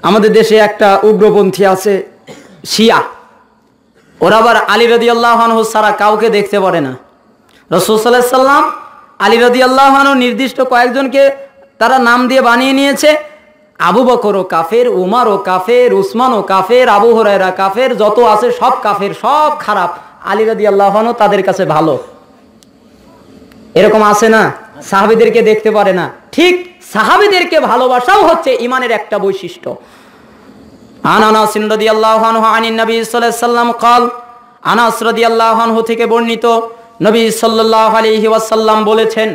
আমাদের দেশে একটা উগ্রপন্থী আছে শিয়া, ওরা আবার আলী রাদিয়াল্লাহু আনহু ছাড়া কাউকে দেখতে পারে না। রাসূল সাল্লাল্লাহু আলাইহি সাল্লাম আলী রাদিয়াল্লাহু আনহু নির্দিষ্ট কয়েকজনকে তারা নাম দিয়ে বানিয়ে নিয়েছে। আবু বকরও কাফের, উমারও কাফের, উসমানও কাফের, আবু হুরায়রা কাফের, যত আছে সব কাফের, সব খারাপ, আলী রাদিয়াল্লাহু আনহু তাদের কাছে ভালো। এরকম আছে না? সাহাবীদেরকে দেখতে পারে না। ঠিক সাহাবীদেরকে ভালোবাসাও হচ্ছে ইমানের একটা বৈশিষ্ট্য। আনাস রাদিয়াল্লাহু আনহু আনিন নবী সাল্লাল্লাহু আলাইহি ওয়াসাল্লাম قال, আনাস রাদিয়াল্লাহু আনহু থেকে বর্ণিত, নবী সাল্লাল্লাহু আলাইহি ওয়াসাল্লাম বলেছেন,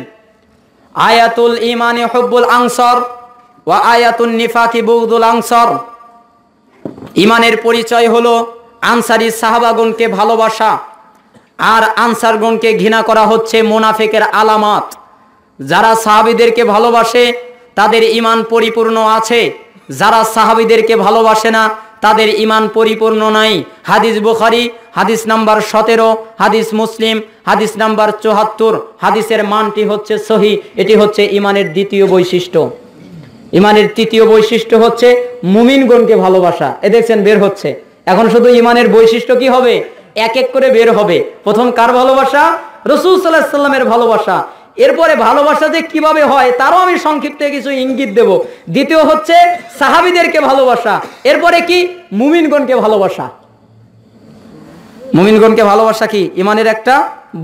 আয়াতুল ঈমানি হুব্বুল আনসার ওয়া আয়াতুন নিফাকি বুগদুল আনসার। ঈমানের পরিচয় হলো আনসারী সাহাবাগণকে ভালোবাসা, আর আনসারগণকে ঘৃণা করা হচ্ছে মুনাফিকের আলামত। যারা সাহাবীদেরকে ভালোবাসে তাদের ঈমান পরিপূর্ণ আছে, যারা সাহাবীদেরকে ভালোবাসে না তাদের ঈমান পরিপূর্ণ নাই। হাদিস বুখারী হাদিস নাম্বার 17, হাদিস মুসলিম হাদিস নাম্বার 74। হাদিসের মানটি হচ্ছে সহিহ। এটি হচ্ছে ঈমানের দ্বিতীয় বৈশিষ্ট্য। ঈমানের তৃতীয় বৈশিষ্ট্য হচ্ছে মুমিনগণকে ভালোবাসা। এ দেখছেন বের হচ্ছে। এখন শুধু ঈমানের বৈশিষ্ট্য কি হবে, এক এক করে বের হবে। প্রথম কার ভালোবাসা? রাসূল সাল্লাল্লাহু আলাইহি সাল্লামের ভালোবাসা। এরপরে ভালোবাসা যে কিভাবে হয় তারও আমি সংক্ষিপ্ত কিছু ইঙ্গিত দেব। দ্বিতীয় হচ্ছে সাহাবীদেরকে ভালোবাসা। এরপরে কি? মুমিনগণকে ভালোবাসা। মুমিনগণকে ভালোবাসা কি ঈমানের একটা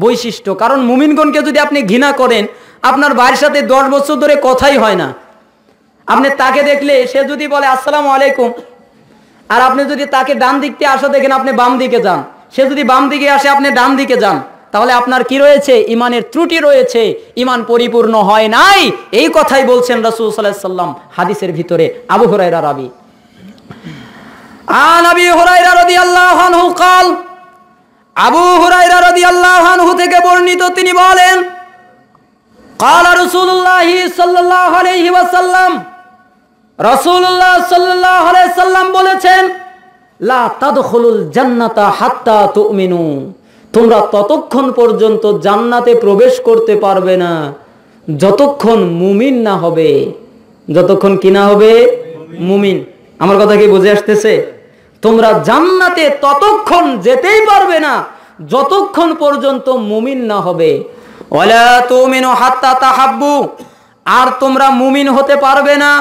বৈশিষ্ট্য। কারণ মুমিনগণকে যদি আপনি ঘৃণা করেন, আপনার ভাইয়ের সাথে 10 বছর ধরে কথাই হয় না, আপনি তাকে দেখলে সে যদি বলে আসসালামু আলাইকুম, আর আপনি যদি তাকে ডান দিক থেকে আসা দেখেন আপনি বাম দিকে যান, সে যদি বাম দিকে আসে আপনি ডান দিকে যান, তাহলে আপনার কি রয়েছে? ঈমানের ত্রুটি রয়েছে, ঈমান পরিপূর্ণ হয় নাই। এই কথাই বলছেন রাসূল সাল্লাল্লাহু আলাইহি সাল্লাম হাদিসের ভিতরে। আবু হুরায়রা রাবি, আন আবি হুরায়রা রাদিয়াল্লাহু আনহু قال, আবু হুরায়রা রাদিয়াল্লাহু আনহু থেকে বর্ণিত, তিনি বলেন, قال রাসূলুল্লাহ সাল্লাল্লাহু আলাইহি ওয়াসাল্লাম, রাসূলুল্লাহ সাল্লাল্লাহু আলাইহি সাল্লাম বলেছেন, লা তাদখুলুল জান্নাতা হাত্তা তুমিনু। তোমরা ততক্ষণ পর্যন্ত জান্নাতে প্রবেশ করতে পারবে না যতক্ষণ মুমিন না হবে। যতক্ষণ কি না হবে? মুমিন। আমার কথা কি বুঝে আসতেছে? তোমরা জান্নাতে ততক্ষণ যেতেই পারবে না যতক্ষণ পর্যন্ত মুমিন না হবে। ওয়ালা তুমিনু হাত্তা তাহাব্বু। আর তোমরা মুমিন হতে পারবে না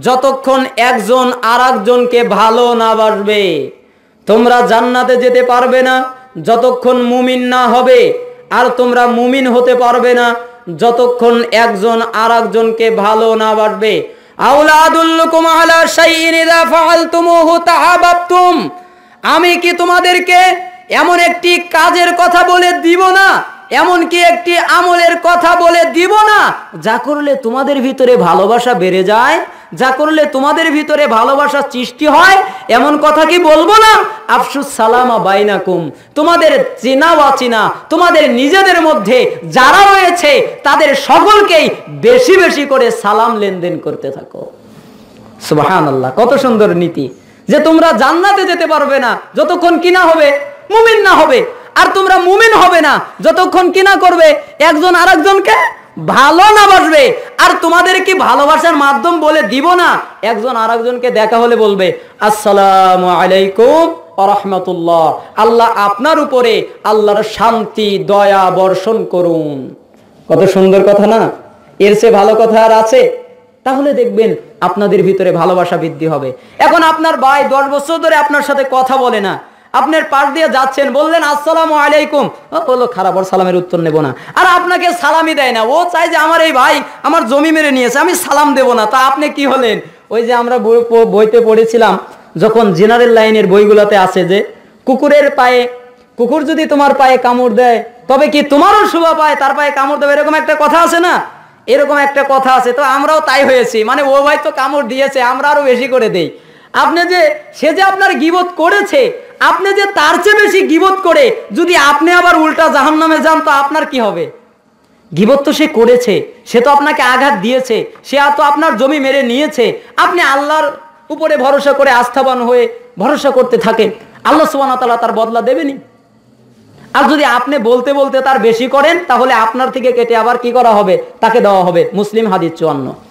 যতক্ষণ একজন আরেকজনকে ভালো না বাসবে। তোমরা জান্নাতে যেতে পারবে না যতক্ষণ মুমিন না হবে, আর তোমরা মুমিন হতে পারবে না যতক্ষণ একজন আরেকজনকে ভালো না বাসবে। আউলাদুল্লুকুম আলা শাইইন ইযা ফাআলতুমুহু তাহাব্বাতুম। আমি কি তোমাদেরকে এমন একটি কাজের কথা বলে দিব না, এমন কি একটি আমলের কথা বলে দিব না যা করলে তোমাদের ভিতরে ভালোবাসা বেড়ে যায়, যা করলে তোমাদের ভিতরে ভালোবাসা সৃষ্টি হয়? এমন কথা কি বলবো না? আফসুস সালামা বাইনাকুম। তোমাদের চেনা অচেনা, তোমাদের নিজেদের মধ্যে যারা রয়েছে তাদের সকলকেই বেশি বেশি করে সালাম লেনদেন করতে থাকো। সুবহানাল্লাহ, কত সুন্দর নীতি, যে তোমরা জান্নাতে যেতে পারবে না যতক্ষণ কিনা হবে মুমিন না হবে, আর তোমরা মুমিন হবে না যতক্ষণ কিনা করবে একজন আরেকজনকে ভালো না বাসবে। আর তোমাদের কি ভালোবাসার মাধ্যম বলে দিব না, একজন আরেকজনকে দেখা হলে বলবে আসসালামু আলাইকুম ওয়া রাহমাতুল্লাহ, আল্লাহ আপনার উপরে আল্লাহর শান্তি দয়া বর্ষণ করুন। কত সুন্দর কথা না? এর চেয়ে ভালো কথা আর আছে? তাহলে দেখবেন আপনাদের ভিতরে ভালোবাসা বৃদ্ধি হবে। এখন আপনার ভাই 10 বছর ধরে আপনার সাথে কথা বলে না, আপনার পাশ দিয়ে যাচ্ছেন, বললেন আসসালামু আলাইকুম, বললো খারাপ, ওর সালামের উত্তর নেব না, আর আপনাকে সালামই দেয় না। ও চাই যে আমার এই ভাই আমার জমি মেরে নিয়েছে, আমি সালাম দেব না। তা আপনি কি হলেন? ওই যে আমরা বইতে পড়েছিলাম, যখন জেনারেল লাইনের বইগুলোতে আছে যে কুকুরের পায়ে, কুকুর যদি তোমার পায়ে কামড় দেয় তবে কি তোমারও শোভা পায় তার পায়ে কামড় দেবে, এরকম একটা কথা আছে না? এরকম একটা কথা আছে। তো আমরাও তাই হয়েছি, মানে ও ভাই তো কামড় দিয়েছে, আমরা আরো বেশি করে দেই। আপনি যে সে যে আপনার গীবত করেছে, আপনি যে তার চেয়ে বেশি গীবত করে যদি আপনি আবার উল্টা জাহান্নামে যান তো আপনার কি হবে? গীবত তো সে করেছে, সে তো আপনাকে আঘাত দিয়েছে, সে তো আপনার জমি মেরে নিয়েছে। আপনি আল্লাহর উপরে ভরসা করে আস্থাবান হয়ে ভরসা করতে থাকেন, আল্লাহ সুবহানাহু ওয়া তাআলা তার বদলা দেবেনই। আর যদি আপনি বলতে বলতে তার বেশি করেন তাহলে আপনার থেকে কেটে আবার কি করা হবে? তাকে দেওয়া হবে। মুসলিম হাদিস 54।